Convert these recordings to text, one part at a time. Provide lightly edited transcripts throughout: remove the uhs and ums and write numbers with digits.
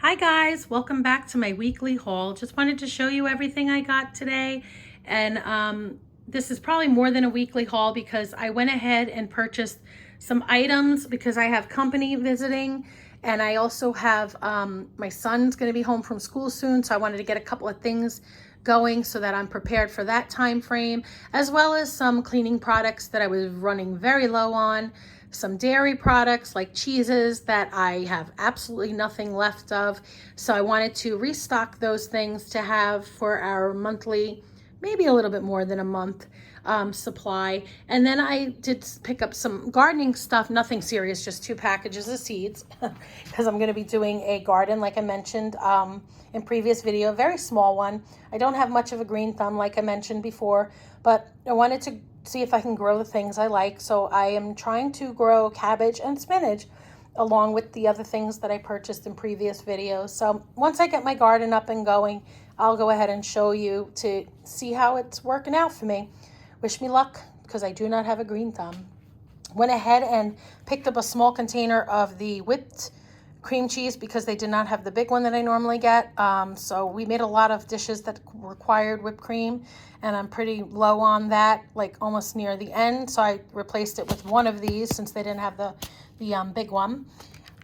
Hi guys, welcome back to my weekly haul. Just wanted to show you everything I got today. And this is probably more than a weekly haul because I went ahead and purchased some items because I have company visiting, and I also have my son's going to be home from school soon, so I wanted to get a couple of things going so that I'm prepared for that time frame, as well as some cleaning products that I was running very low on, some dairy products like cheeses that I have absolutely nothing left of. So I wanted to restock those things to have for our monthly, maybe a little bit more than a month supply. And then I did pick up some gardening stuff, nothing serious, just 2 packages of seeds because I'm going to be doing a garden like I mentioned in previous video, a very small one. I don't have much of a green thumb like I mentioned before, but I wanted to see if I can grow the things I like. So I am trying to grow cabbage and spinach along with the other things that I purchased in previous videos. So once I get my garden up and going, I'll go ahead and show you to see how it's working out for me. Wish me luck because I do not have a green thumb. Went ahead and picked up a small container of the whipped cream cheese because they did not have the big one that I normally get. So we made a lot of dishes that required whipped cream, and I'm pretty low on that, like almost near the end. So I replaced it with one of these since they didn't have the big one.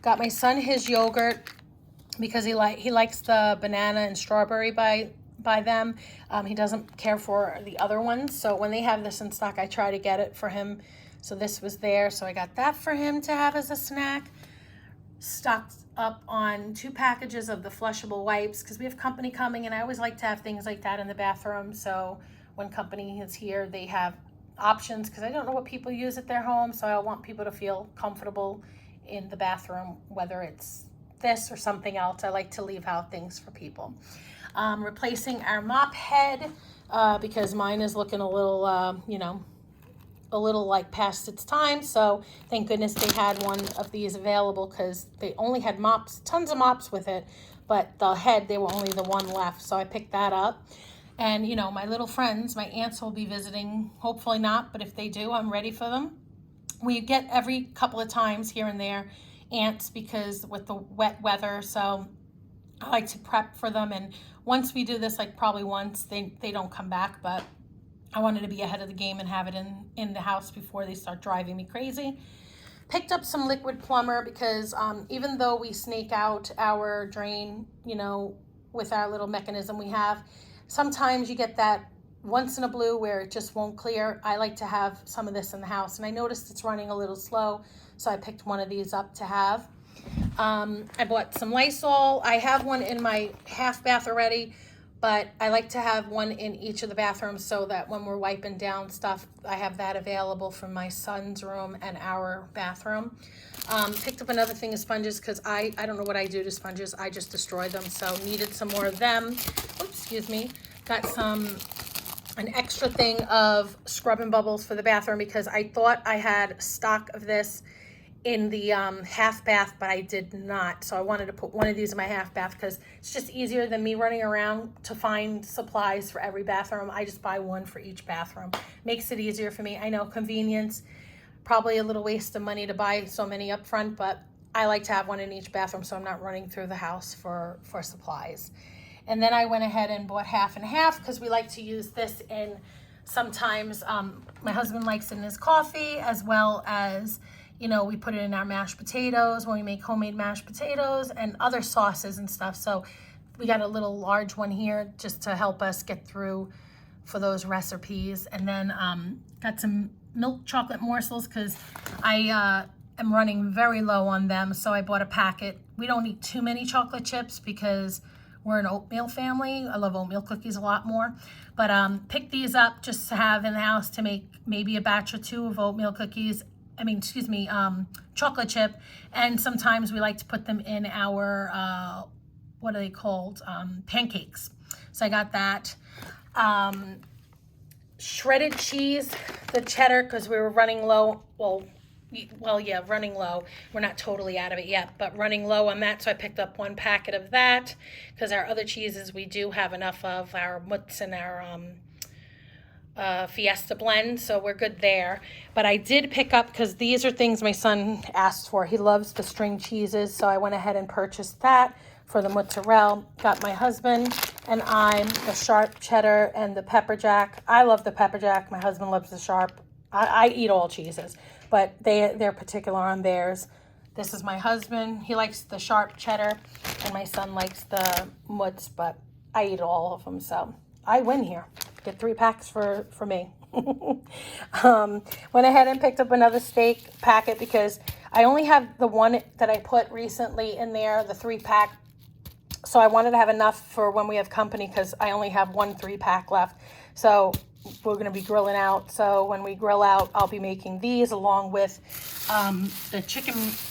Got my son his yogurt because he likes the banana and strawberry by them. He doesn't care for the other ones. So when they have this in stock, I try to get it for him. So this was there. So I got that for him to have as a snack. Stocked up on 2 packages of the flushable wipes because we have company coming, and I always like to have things like that in the bathroom. So when company is here, they have options because I don't know what people use at their home. So I want people to feel comfortable in the bathroom, whether it's this or something else. I like to leave out things for people. Replacing our mop head because mine is looking a little, a little like past its time. So thank goodness they had one of these available because they only had mops, tons of mops with it, but the head, they were only the one left. So I picked that up. And my little friends, my aunts will be visiting, hopefully not, but if they do, I'm ready for them. We get every couple of times here and there ants because with the wet weather. So I like to prep for them. And once we do this, like probably once, they don't come back, but I wanted to be ahead of the game and have it in the house before they start driving me crazy. Picked up some liquid plumber because even though we snake out our drain, with our little mechanism we have, sometimes you get that once in a blue where it just won't clear. I like to have some of this in the house, and I noticed it's running a little slow, so I picked one of these up to have. I bought some Lysol. I have one in my half bath already, but I like to have one in each of the bathrooms so that when we're wiping down stuff, I have that available from my son's room and our bathroom. Picked up another thing of sponges because I don't know what I do to sponges. I just destroy them, so needed some more of them. Oops, excuse me. Got an extra thing of scrub and bubbles for the bathroom because I thought I had stock of this in the half bath, but I did not. So I wanted to put one of these in my half bath because it's just easier than me running around to find supplies for every bathroom. I just buy one for each bathroom. Makes it easier for me. I know convenience, probably a little waste of money to buy so many up front, but I like to have one in each bathroom so I'm not running through the house for supplies. And then I went ahead and bought half and half because we like to use this in sometimes my husband likes it in his coffee, as well as we put it in our mashed potatoes when we make homemade mashed potatoes and other sauces and stuff. So we got a little large one here just to help us get through for those recipes. And then got some milk chocolate morsels because I am running very low on them. So I bought a packet. We don't eat too many chocolate chips because we're an oatmeal family. I love oatmeal cookies a lot more. But pick these up just to have in the house to make maybe a batch or 2 of oatmeal cookies. Chocolate chip. And sometimes we like to put them in our, what are they called? Pancakes. So I got that. Shredded cheese, the cheddar, because we were running low. Running low. We're not totally out of it yet, but running low on that. So I picked up 1 packet of that because our other cheeses we do have enough of, our mutts and our Fiesta blend, so we're good there. But I did pick up, because these are things my son asked for. He loves the string cheeses, so I went ahead and purchased that for the mozzarella. Got my husband and I the sharp cheddar and the pepper jack. I love the pepper jack. My husband loves the sharp. I eat all cheeses, but they're particular on theirs. This is my husband. He likes the sharp cheddar, and my son likes the mozz, but I eat all of them, so I win here. Get 3 packs for me. Went ahead and picked up another steak packet because I only have the one that I put recently in there, the 3-pack. So I wanted to have enough for when we have company, because I only have one 3-pack left. So we're going to be grilling out. So when we grill out, I'll be making these along with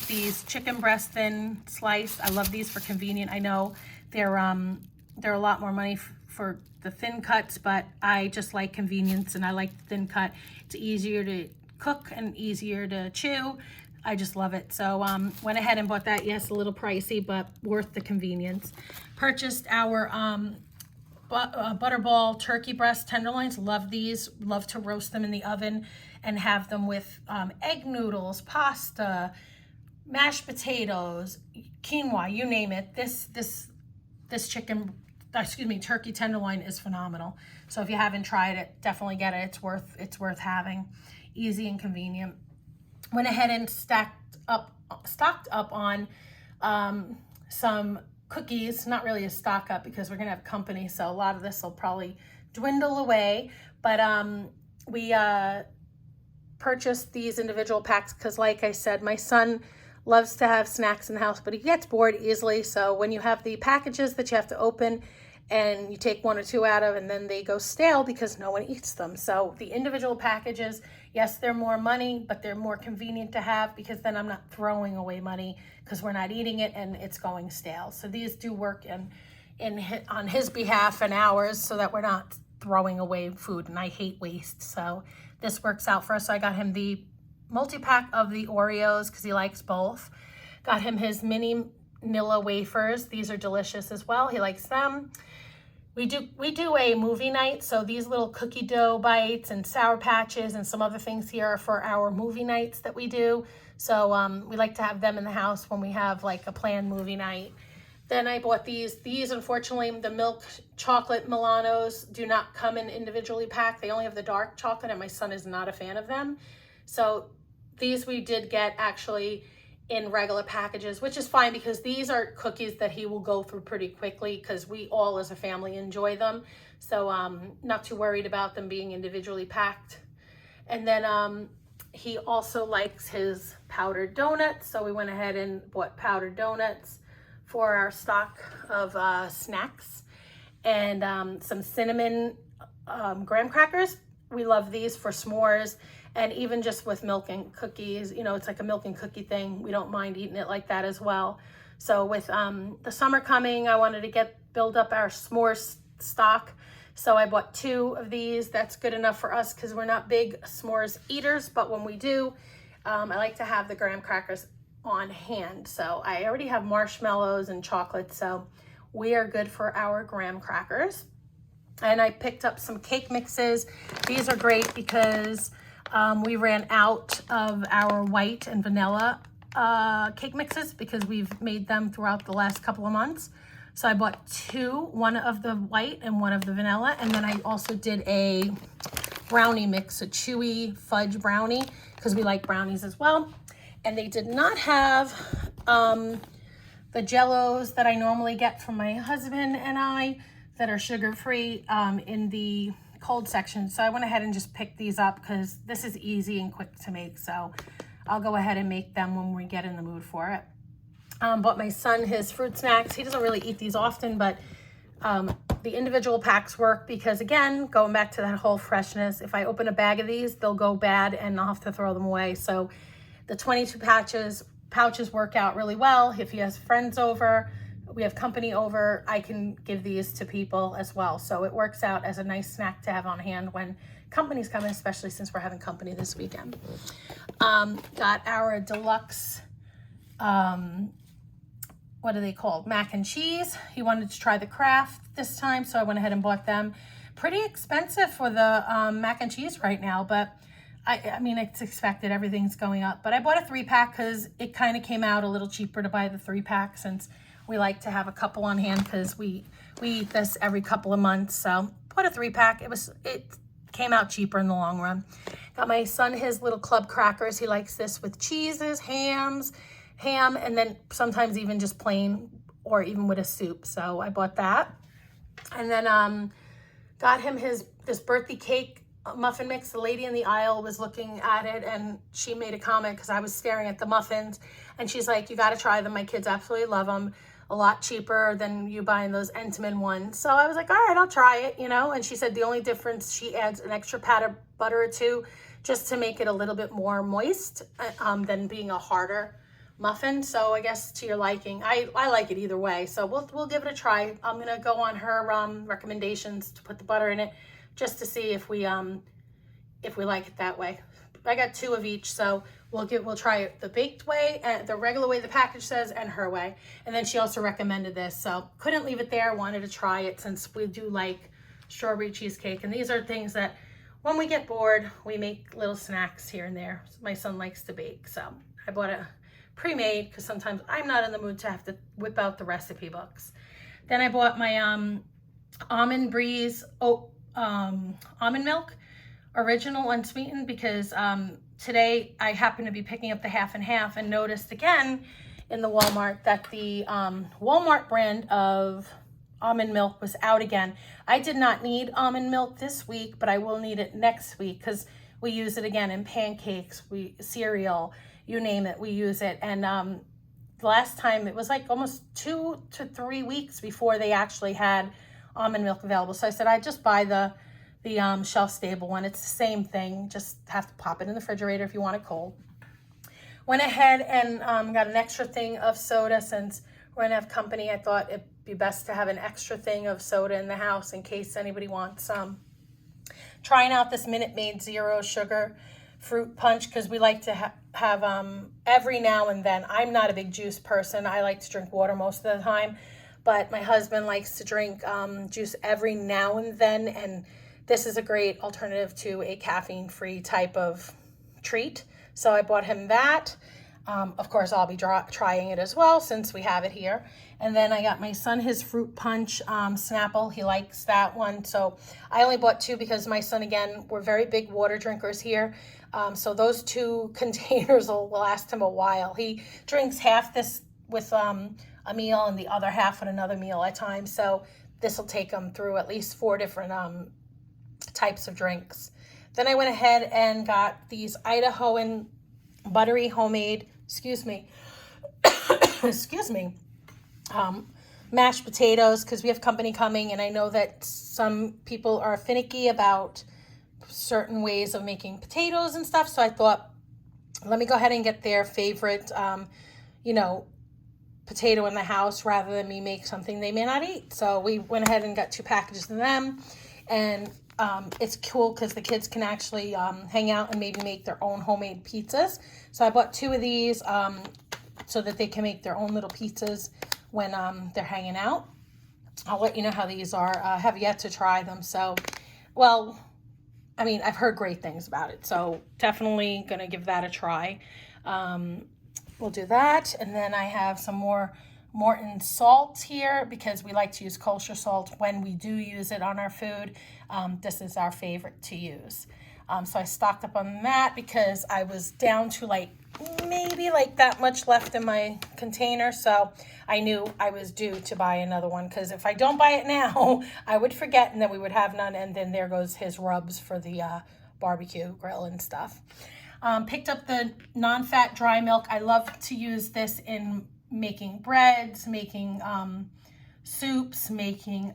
these chicken breast thin sliced. I love these for convenient. I know they're a lot more money for the thin cuts, but I just like convenience, and I like the thin cut. It's easier to cook and easier to chew. I just love it. So went ahead and bought that. Yes, a little pricey, but worth the convenience. Purchased our butterball turkey breast tenderloins. Love these. Love to roast them in the oven and have them with egg noodles, pasta, mashed potatoes, quinoa, you name it. This turkey tenderloin is phenomenal. So if you haven't tried it, definitely get it. It's worth having. Easy and convenient. Went ahead and stocked up on some cookies. Not really a stock up because we're gonna have company, so a lot of this will probably dwindle away. But we purchased these individual packs because, like I said, my son loves to have snacks in the house, but he gets bored easily. So when you have the packages that you have to open and you take 1 or 2 out of, and then they go stale because no one eats them. So the individual packages, yes, they're more money, but they're more convenient to have, because then I'm not throwing away money because we're not eating it and it's going stale. So these do work on his behalf and ours, so that we're not throwing away food, and I hate waste. So this works out for us. So I got him the multi-pack of the Oreos because he likes both. Got him his mini Nilla wafers. These are delicious as well. He likes them. We do a movie night, so these little cookie dough bites and Sour Patches and some other things here are for our movie nights that we do. So we like to have them in the house when we have like a planned movie night. Then I bought these. These, unfortunately, the milk chocolate Milanos do not come in individually packed. They only have the dark chocolate, and my son is not a fan of them. So these we did get actually in regular packages, which is fine because these are cookies that he will go through pretty quickly because we all as a family enjoy them. So not too worried about them being individually packed. And then he also likes his powdered donuts. So we went ahead and bought powdered donuts for our stock of snacks, and some cinnamon graham crackers. We love these for s'mores, and even just with milk and cookies, you know, it's like a milk and cookie thing. We don't mind eating it like that as well. So with the summer coming, I wanted to build up our s'mores stock. So I bought 2 of these. That's good enough for us because we're not big s'mores eaters, but when we do, I like to have the graham crackers on hand. So I already have marshmallows and chocolate, so we are good for our graham crackers. And I picked up some cake mixes. These are great because we ran out of our white and vanilla cake mixes because we've made them throughout the last couple of months. So I bought 2, one of the white and one of the vanilla. And then I also did a brownie mix, a chewy fudge brownie, because we like brownies as well. And they did not have the Jellos that I normally get from my husband and I that are sugar-free in the cold section. So I went ahead and just picked these up because this is easy and quick to make. So I'll go ahead and make them when we get in the mood for it. Bought my son his fruit snacks. He doesn't really eat these often, but the individual packs work because, again, going back to that whole freshness, if I open a bag of these, they'll go bad and I'll have to throw them away. So the 22 pouches work out really well. If he has friends over, we have company over, I can give these to people as well. So it works out as a nice snack to have on hand when company's coming, especially since we're having company this weekend. Got our deluxe, what are they called? Mac and cheese. He wanted to try the Kraft this time, so I went ahead and bought them. pretty expensive for the mac and cheese right now, but I mean, it's expected, everything's going up. But I bought a 3-pack because it kind of came out a little cheaper to buy the 3-pack, since we like to have a couple on hand because we eat this every couple of months. So bought a 3-pack. It came out cheaper in the long run. Got my son his little club crackers. He likes this with cheeses, ham, and then sometimes even just plain, or even with a soup. So I bought that. And then got him this birthday cake muffin mix. The lady in the aisle was looking at it, and she made a comment because I was staring at the muffins, and she's like, you got to try them. My kids absolutely love them. A lot cheaper than you buying those Entenmann ones. So I was like, all right, I'll try it, you know. And she said the only difference, she adds an extra pat of butter or two just to make it a little bit more moist than being a harder muffin. So I guess to your liking. I like it either way. So we'll give it a try. I'm gonna go on her recommendations to put the butter in it, just to see if we like it that way. I got 2 of each, so we'll try it the baked way, the regular way the package says, and her way. And then she also recommended this, so couldn't leave it there. Wanted to try it since we do like strawberry cheesecake. And these are things that when we get bored, we make little snacks here and there. My son likes to bake, so I bought a pre-made because sometimes I'm not in the mood to have to whip out the recipe books. Then I bought my Almond Breeze almond milk, original unsweetened, because today I happened to be picking up the half and half and noticed again in the Walmart that the Walmart brand of almond milk was out again. I did not need almond milk this week, but I will need it next week because we use it again in pancakes, cereal, you name it, we use it. And the last time it was like almost 2 to 3 weeks before they actually had almond milk available. So I said, I just buy the shelf stable one. It's the same thing, just have to pop it in the refrigerator if you want it cold. Went ahead and got an extra thing of soda. Since we're gonna have company, I thought it'd be best to have an extra thing of soda in the house in case anybody wants some. Trying out this Minute Maid zero sugar fruit punch because we like to have every now and then. I'm not a big juice person. I like to drink water most of the time, but my husband likes to drink juice every now and then, and this is a great alternative to a caffeine-free type of treat. So I bought him that. Of course, I'll be trying it as well since we have it here. And then I got my son his fruit punch Snapple. He likes that one. So I only bought 2 because my son, again, we're very big water drinkers here. So those 2 containers will last him a while. He drinks half this with a meal and the other half with another meal at times. So this will take him through at least 4 different types of drinks. Then I went ahead and got these Idahoan buttery homemade, excuse me, mashed potatoes because we have company coming, and I know that some people are finicky about certain ways of making potatoes and stuff. So I thought, let me go ahead and get their favorite, potato in the house rather than me make something they may not eat. So we went ahead and got 2 packages of them, and it's cool because the kids can actually hang out and maybe make their own homemade pizzas. So I bought 2 of these so that they can make their own little pizzas when they're hanging out. I'll let you know how these are. I have yet to try them. So, well, I mean, I've heard great things about it. So definitely going to give that a try. We'll do that. And then I have some more Morton salt here because we like to use kosher salt when we do use it on our food. This is our favorite to use. So I stocked up on that because I was down to maybe that much left in my container. So I knew I was due to buy another one because if I don't buy it now, I would forget and then we would have none. And then there goes his rubs for the barbecue grill and stuff. Picked up the non-fat dry milk. I love to use this in making breads, making soups, making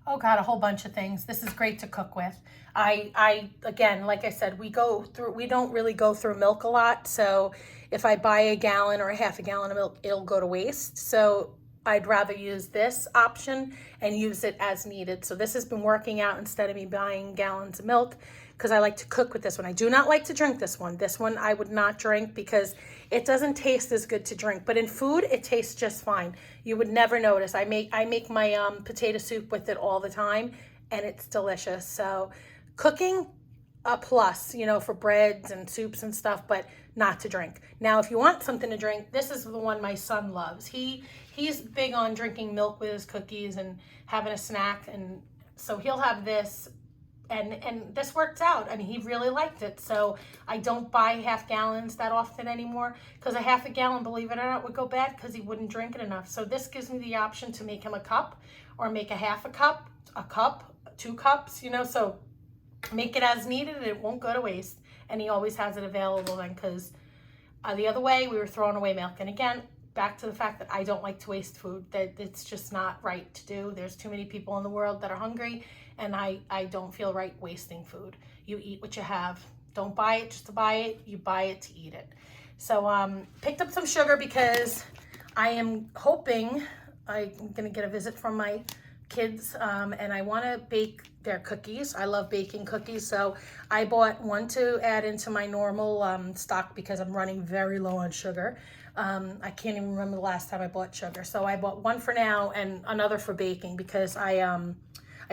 oh God, a whole bunch of things. This is great to cook with. I again, like I said, we don't really go through milk a lot. So if I buy a gallon or a half a gallon of milk, it'll go to waste. So I'd rather use this option and use it as needed. So this has been working out instead of me buying gallons of milk because I like to cook with this one. I do not like to drink this one. This one I would not drink because it doesn't taste as good to drink. But in food, it tastes just fine. You would never notice. I make my potato soup with it all the time, and it's delicious. So cooking, a plus, you know, for breads and soups and stuff, but not to drink. Now, if you want something to drink, this is the one my son loves. He's big on drinking milk with his cookies and having a snack, and so he'll have this, and this works out. I mean, he really liked it. So I don't buy half gallons that often anymore, because a half a gallon, believe it or not, would go bad because he wouldn't drink it enough. So this gives me the option to make him a cup, or make a half a cup, 2 cups, you know, so make it as needed. It won't go to waste, and he always has it available then, because the other way we were throwing away milk. And again, back to the fact that I don't like to waste food, that it's just not right to do. There's too many people in the world that are hungry, and I don't feel right wasting food. You eat what you have. Don't buy it just to buy it. You buy it to eat it. So picked up some sugar because I am hoping I'm gonna get a visit from my kids, and I want to bake their cookies. I love baking cookies, so I bought one to add into my normal stock because I'm running very low on sugar. I can't even remember the last time I bought sugar, so I bought one for now and another for baking, because I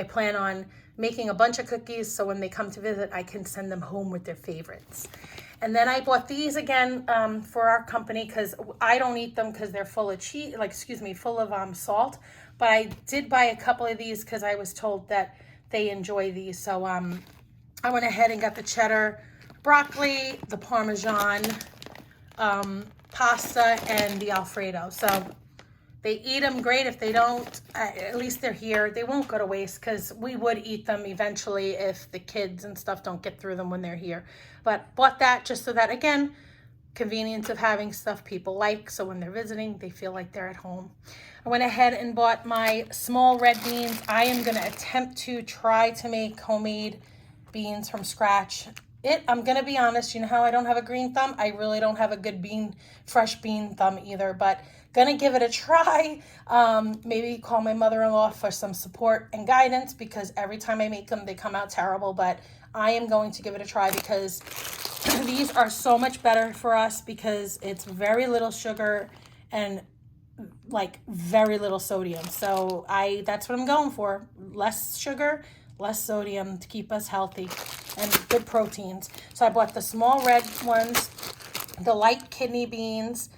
plan on making a bunch of cookies, so when they come to visit, I can send them home with their favorites. And then I bought these again for our company, because I don't eat them because they're full of cheese, full of salt. But I did buy a couple of these because I was told that they enjoy these. So I went ahead and got the cheddar broccoli, the Parmesan pasta, and the Alfredo. So they eat them great. If they don't, at least they're here. They won't go to waste, because we would eat them eventually if the kids and stuff don't get through them when they're here. But bought that just so that, again, convenience of having stuff people like, so when they're visiting, they feel like they're at home. I went ahead and bought my small red beans. I am going to attempt to try to make homemade beans from scratch. I'm going to be honest, you know how I don't have a green thumb? I really don't have a good fresh bean thumb either, but gonna give it a try. Maybe call my mother-in-law for some support and guidance, because every time I make them, they come out terrible, but I am going to give it a try, because these are so much better for us, because it's very little sugar and like very little sodium. So that's what I'm going for. Less sugar, less sodium, to keep us healthy, and good proteins. So I bought the small red ones, the light kidney beans,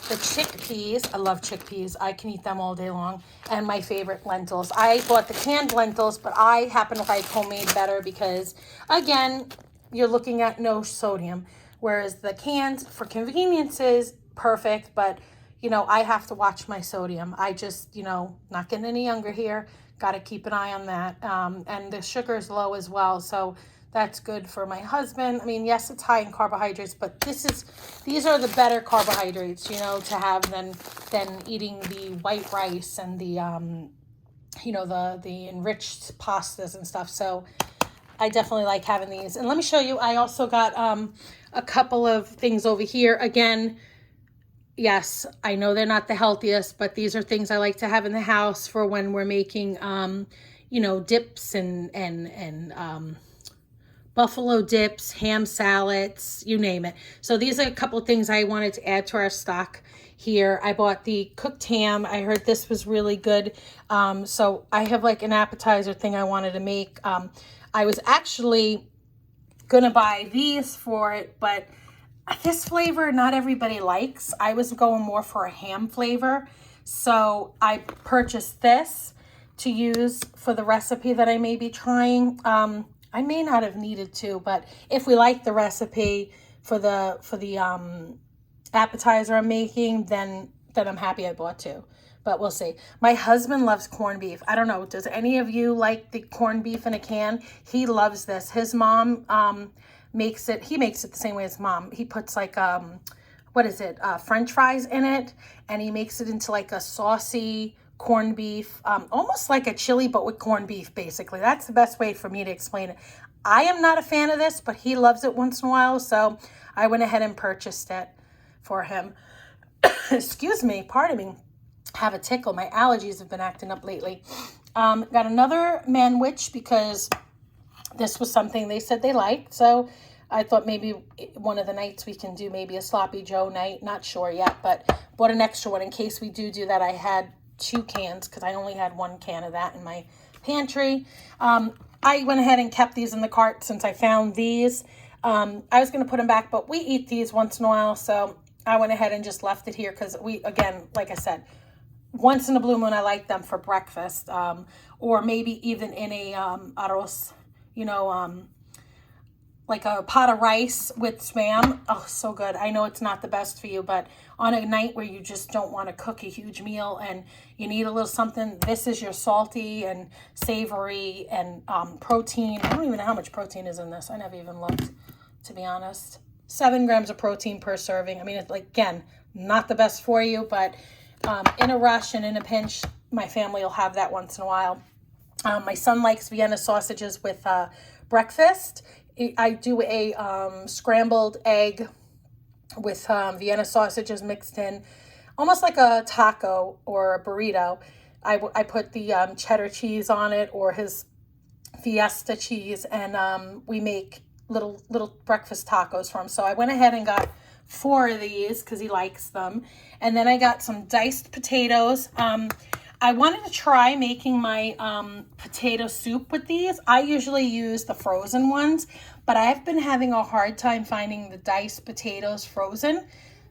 the chickpeas. I love chickpeas. I can eat them all day long. And my favorite, lentils. I bought the canned lentils, but I happen to like homemade better, because again, you're looking at no sodium, whereas the cans, for convenience, is perfect, but you know, I have to watch my sodium. I just, not getting any younger here. Got to keep an eye on that. And the sugar is low as well, so that's good for my husband. I mean, yes, it's high in carbohydrates, but these are the better carbohydrates, to have than eating the white rice and the the enriched pastas and stuff. So I definitely like having these. And let me show you, I also got a couple of things over here. Again, yes, I know they're not the healthiest, but these are things I like to have in the house for when we're making, dips and buffalo dips, ham salads, you name it. So these are a couple of things I wanted to add to our stock here. I bought the cooked ham. I heard this was really good. So I have like an appetizer thing I wanted to make. I was actually gonna buy these for it, but this flavor not everybody likes. I was going more for a ham flavor. So I purchased this to use for the recipe that I may be trying. I may not have needed to, but if we like the recipe for the appetizer I'm making, then I'm happy I bought two. But we'll see. My husband loves corned beef. I don't know. Does any of you like the corned beef in a can? He loves this. His mom makes it. He makes it the same way as mom. He puts like French fries in it, and he makes it into like a saucy corned beef, almost like a chili, but with corned beef, basically. That's the best way for me to explain it. I am not a fan of this, but he loves it once in a while, so I went ahead and purchased it for him. Excuse me, pardon me. I have a tickle. My allergies have been acting up lately. Got another manwich because this was something they said they liked. So I thought maybe one of the nights we can do maybe a sloppy Joe night. Not sure yet, but bought an extra one in case we do that. I had 2 cans because I only had 1 can of that in my pantry. I went ahead and kept these in the cart since I found these. I was going to put them back, but we eat these once in a while. So I went ahead and just left it here because we, again, like I said, once in a blue moon, I like them for breakfast, or maybe even in a arroz, like a pot of rice with spam. Oh, so good. I know it's not the best for you, but on a night where you just don't want to cook a huge meal and you need a little something, this is your salty and savory and protein. I don't even know how much protein is in this. I never even looked, to be honest. 7 grams of protein per serving. I mean, it's, like, again, not the best for you, but in a rush and in a pinch, my family will have that once in a while. My son likes Vienna sausages with breakfast. I do a scrambled egg with Vienna sausages mixed in, almost like a taco or a burrito. I put the cheddar cheese on it or his Fiesta cheese, and we make little breakfast tacos for him. So I went ahead and got 4 of these because he likes them. And then I got some diced potatoes. I wanted to try making my potato soup with these. I usually use the frozen ones, but I've been having a hard time finding the diced potatoes frozen.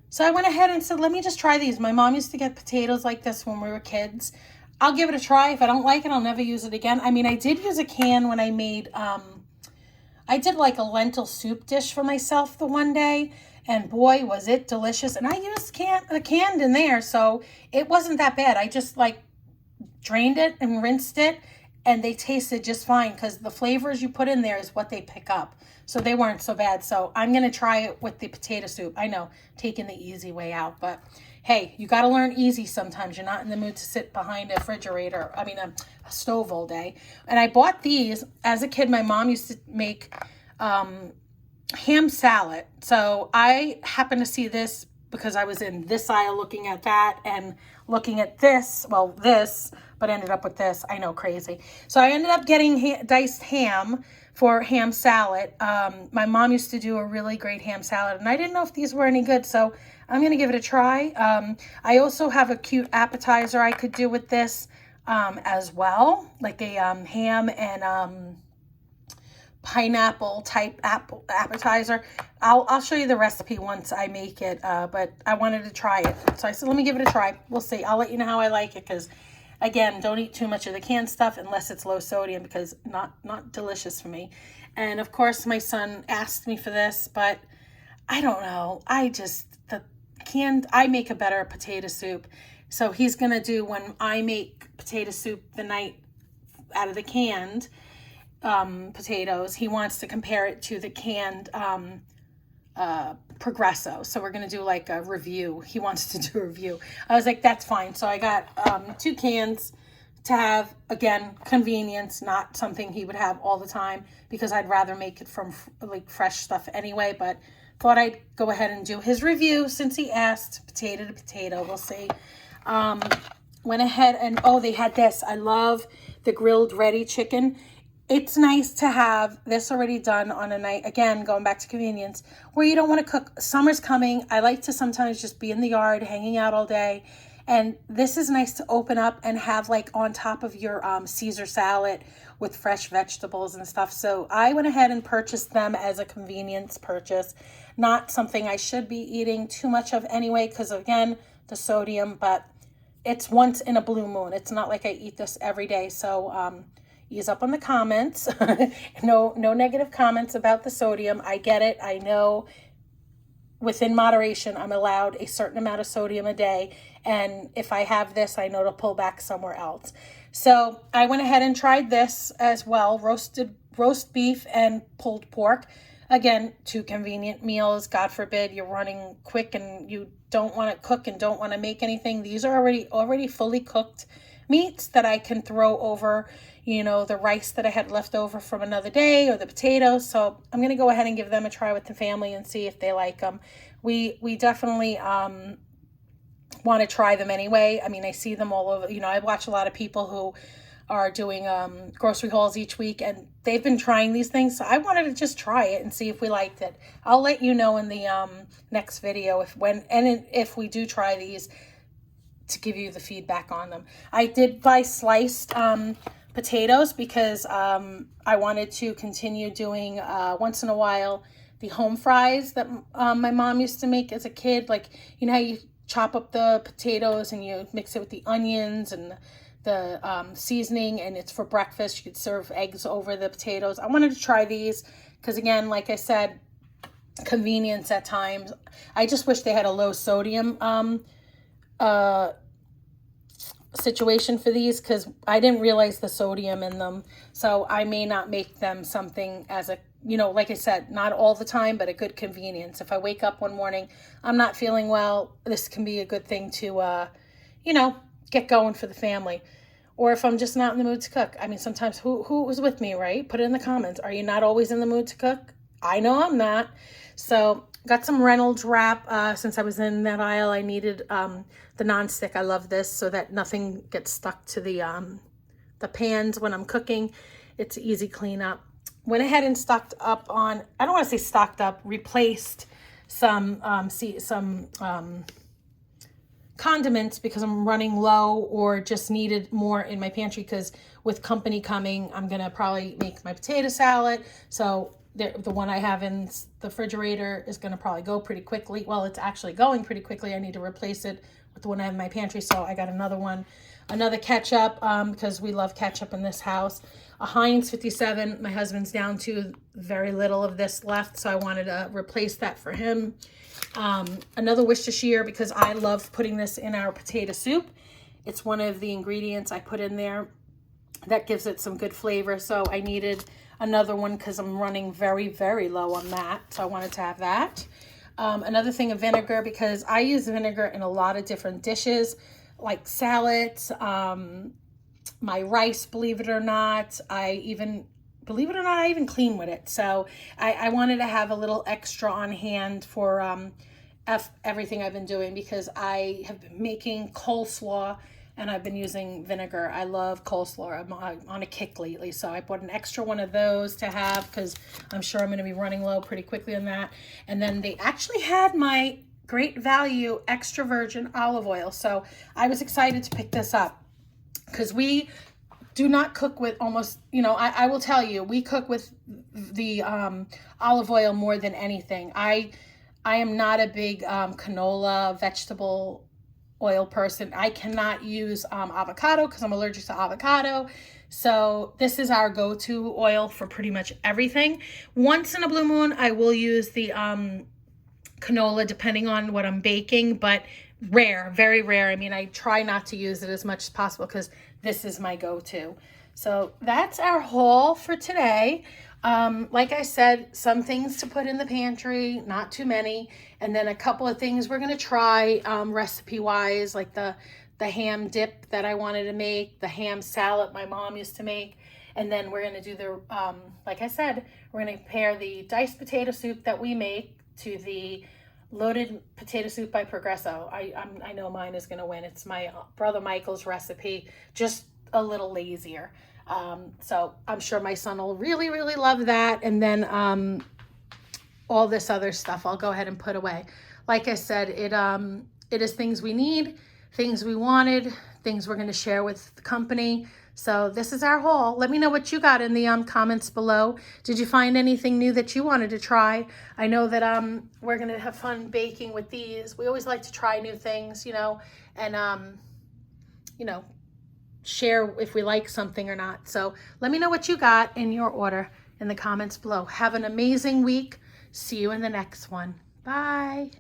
So I went ahead and said, let me just try these. My mom used to get potatoes like this when we were kids. I'll give it a try. If I don't like it, I'll never use it again. I mean, I did use a can when I made, I did like a lentil soup dish for myself the one day. And boy, was it delicious. And I used canned in there, so it wasn't that bad. I just drained it and rinsed it, and they tasted just fine because the flavors you put in there is what they pick up. So they weren't so bad. So I'm going to try it with the potato soup. I know, taking the easy way out, but hey, you got to learn easy sometimes. You're not in the mood to sit behind a a stove all day. And I bought these. As a kid, my mom used to make ham salad. So I happened to see this because I was in this aisle looking at that and looking at this, but ended up with this. I know, crazy. So I ended up getting diced ham for ham salad. My mom used to do a really great ham salad, and I didn't know if these were any good, so I'm going to give it a try. I also have a cute appetizer I could do with this as well, like a ham and pineapple type appetizer. I'll show you the recipe once I make it, but I wanted to try it. So I said, let me give it a try. We'll see. I'll let you know how I like it because, again, don't eat too much of the canned stuff unless it's low sodium because not delicious for me. And, of course, my son asked me for this, but I don't know. I make a better potato soup. So he's going to do, when I make potato soup the night out of the canned potatoes, he wants to compare it to the canned Progresso. So we're going to do like a review. He wants to do a review. I was like, that's fine. So I got 2 cans to have, again, convenience, not something he would have all the time because I'd rather make it from like fresh stuff anyway, but thought I'd go ahead and do his review since he asked. Potato to potato. We'll see. Went ahead and, they had this. I love the grilled ready chicken. It's nice to have this already done on a night, again, going back to convenience, where you don't want to cook. Summer's coming. I like to sometimes just be in the yard, hanging out all day. And this is nice to open up and have like on top of your Caesar salad with fresh vegetables and stuff. So I went ahead and purchased them as a convenience purchase. Not something I should be eating too much of anyway, because again, the sodium, but it's once in a blue moon. It's not like I eat this every day. So, ease up on the comments. No negative comments about the sodium. I get it. I know within moderation, I'm allowed a certain amount of sodium a day. And if I have this, I know to pull back somewhere else. So I went ahead and tried this as well. Roast beef and pulled pork. Again, 2 convenient meals. God forbid you're running quick and you don't want to cook and don't want to make anything. These are already fully cooked meats that I can throw over, the rice that I had left over from another day or the potatoes. So I'm going to go ahead and give them a try with the family and see if they like them. We definitely want to try them anyway. I mean, I see them all over. I watch a lot of people who are doing grocery hauls each week, and they've been trying these things. So I wanted to just try it and see if we liked it. I'll let you know in the next video if we do try these, to give you the feedback on them. I did buy sliced potatoes because I wanted to continue doing once in a while the home fries that my mom used to make as a kid. Like, you know how you chop up the potatoes and you mix it with the onions and the seasoning, and it's for breakfast. You could serve eggs over the potatoes. I wanted to try these because, again, like I said, convenience at times. I just wish they had a low sodium situation for these, because I didn't realize the sodium in them. So I may not make them something as a, you know, like I said, not all the time, but a good convenience. If I wake up one morning, I'm not feeling well, this can be a good thing to, you know, get going for the family. Or if I'm just not in the mood to cook. I mean, sometimes who was with me, right? Put it in the comments. Are you not always in the mood to cook? I know I'm not. So got some Reynolds wrap. Since I was in that aisle, I needed the nonstick. I love this so that nothing gets stuck to the pans when I'm cooking. It's easy cleanup. Went ahead and stocked up on, I don't want to say stocked up, replaced some condiments because I'm running low, or just needed more in my pantry because with company coming, I'm going to probably make my potato salad. So the one I have in the refrigerator is going to probably go pretty quickly. Well, it's actually going pretty quickly. I need to replace it with the one I have in my pantry. So I got another one, another ketchup, because we love ketchup in this house. A Heinz 57. My husband's down to very little of this left, so I wanted to replace that for him. Another Worcestershire, because I love putting this in our potato soup. It's one of the ingredients I put in there that gives it some good flavor. So I needed another one because I'm running very, very low on that. So I wanted to have that. Another thing of vinegar, because I use vinegar in a lot of different dishes, like salads, my rice, believe it or not. I even clean with it. So I wanted to have a little extra on hand for everything I've been doing, because I have been making coleslaw and I've been using vinegar. I love coleslaw. I'm on a kick lately. So I bought an extra one of those to have, because I'm sure I'm going to be running low pretty quickly on that. And then they actually had my great value extra virgin olive oil. So I was excited to pick this up, because we do not cook with almost, you know, I will tell you, we cook with the olive oil more than anything. I am not a big canola vegetable oil person. I cannot use avocado because I'm allergic to avocado. So this is our go-to oil for pretty much everything. Once in a blue moon, I will use the canola depending on what I'm baking, but rare, very rare. I mean, I try not to use it as much as possible because this is my go-to. So that's our haul for today. Like I said, some things to put in the pantry, not too many. And then a couple of things we're going to try recipe-wise, like the ham dip that I wanted to make, the ham salad my mom used to make. And then we're going to do the, like I said, we're going to pair the diced potato soup that we make to the loaded potato soup by Progresso. I know mine is going to win. It's my brother Michael's recipe, just a little lazier. So I'm sure my son will really, really love that. And then all this other stuff I'll go ahead and put away. Like I said, it is things we need, things we wanted, things we're going to share with the company. So this is our haul. Let me know what you got in the comments below. Did you find anything new that you wanted to try? I know that we're going to have fun baking with these. We always like to try new things, you know, and you know, share if we like something or not. So let me know what you got in your order in the comments below. Have an amazing week. See you in the next one. Bye.